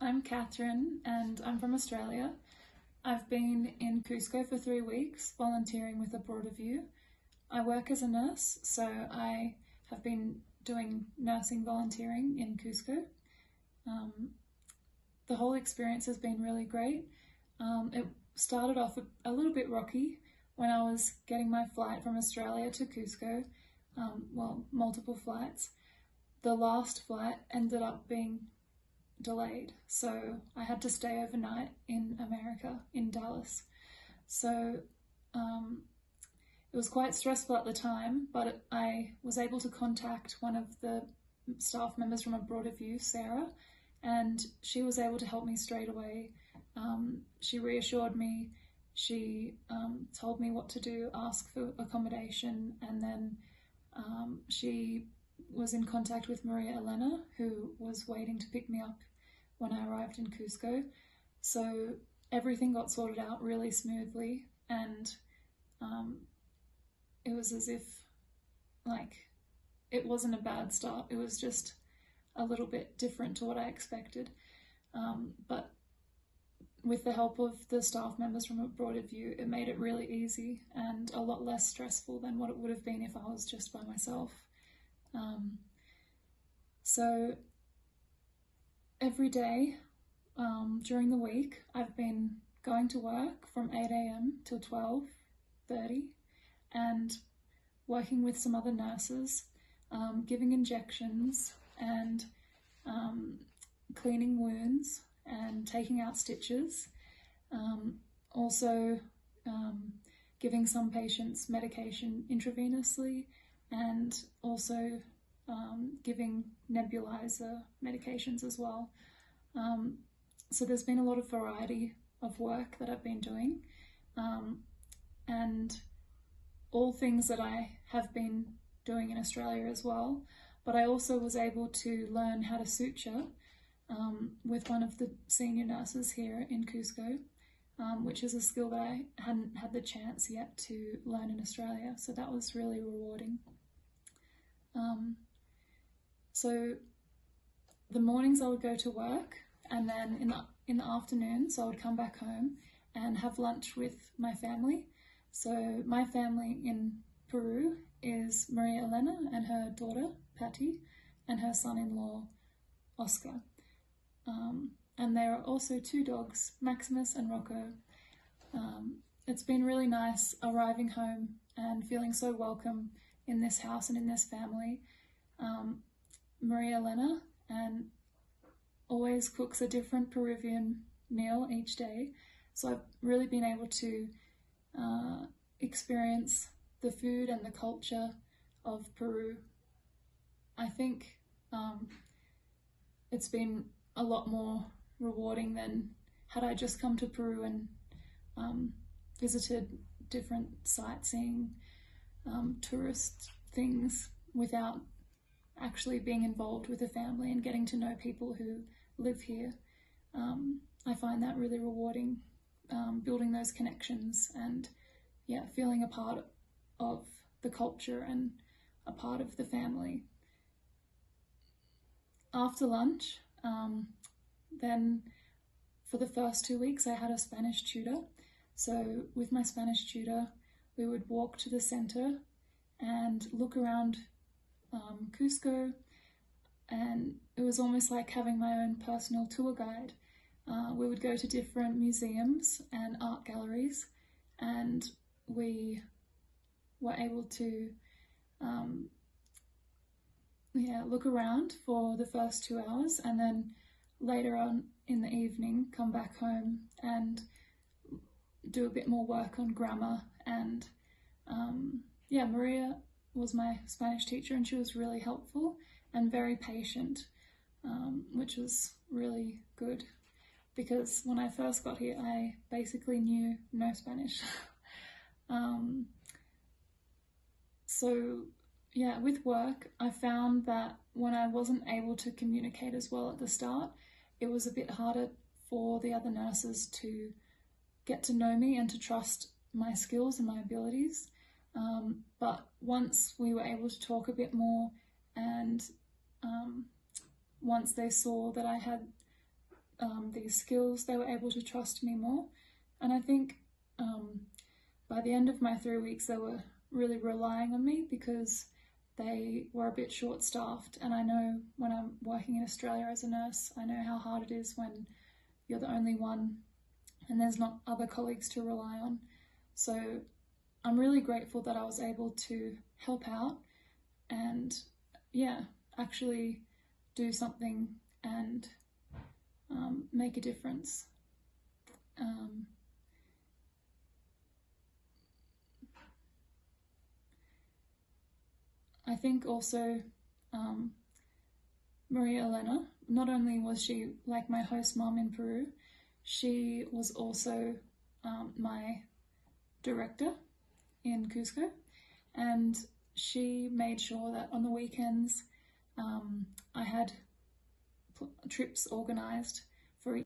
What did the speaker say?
I'm Catherine and I'm from Australia. I've been in Cusco for 3 weeks volunteering with A Broader View. I work as a nurse, so I have been doing nursing volunteering in Cusco. The whole experience has been really great. It started off a little bit rocky when I was getting my flight from Australia to Cusco, multiple flights. The last flight ended up being delayed, so I had to stay overnight in America, in Dallas. So it was quite stressful at the time, but I was able to contact one of the staff members from A Broader View, Sarah, and she was able to help me straight away. She reassured me, she told me what to do, ask for accommodation, and then she was in contact with Maria Elena, who was waiting to pick me up when I arrived in Cusco. So everything got sorted out really smoothly, and it was as if, it wasn't a bad start. It was just a little bit different to what I expected. But with the help of the staff members from A Broader View, it made it really easy and a lot less stressful than what it would have been if I was just by myself. So every day during the week, I've been going to work from 8 a.m. till 12:30 and working with some other nurses, giving injections and cleaning wounds and taking out stitches. Also giving some patients medication intravenously, and also giving nebulizer medications as well. So there's been a lot of variety of work that I've been doing, and all things that I have been doing in Australia as well. But I also was able to learn how to suture with one of the senior nurses here in Cusco, which is a skill that I hadn't had the chance yet to learn in Australia. So that was really rewarding. So the mornings I would go to work, and then in the afternoons I would come back home and have lunch with my family. So my family in Peru is Maria Elena and her daughter Patty and her son-in-law Oscar. And there are also 2 dogs, Maximus and Rocco. It's been really nice arriving home and feeling so welcome in this house and in this family. Maria Elena and always cooks a different Peruvian meal each day, so I've really been able to experience the food and the culture of Peru. I think it's been a lot more rewarding than had I just come to Peru and visited different sightseeing tourist things without actually being involved with the family and getting to know people who live here. I find that really rewarding, building those connections and feeling a part of the culture and a part of the family. After lunch, then for the first 2 weeks I had a Spanish tutor. So with my Spanish tutor, we would walk to the center and look around Cusco, and it was almost like having my own personal tour guide. We would go to different museums and art galleries, and we were able to look around for the first 2 hours, and then later on in the evening come back home and do a bit more work on grammar. And Maria was my Spanish teacher, and she was really helpful and very patient, which was really good, because when I first got here I basically knew no Spanish. With work I found that when I wasn't able to communicate as well at the start, it was a bit harder for the other nurses to get to know me and to trust my skills and my abilities. But once we were able to talk a bit more, and once they saw that I had these skills, they were able to trust me more. And I think by the end of my 3 weeks, they were really relying on me because they were a bit short-staffed. And I know when I'm working in Australia as a nurse, I know how hard it is when you're the only one and there's not other colleagues to rely on. So I'm really grateful that I was able to help out and, yeah, actually do something and make a difference. I think also Maria Elena, not only was she like my host mom in Peru, she was also my director in Cusco, and she made sure that on the weekends I had trips organised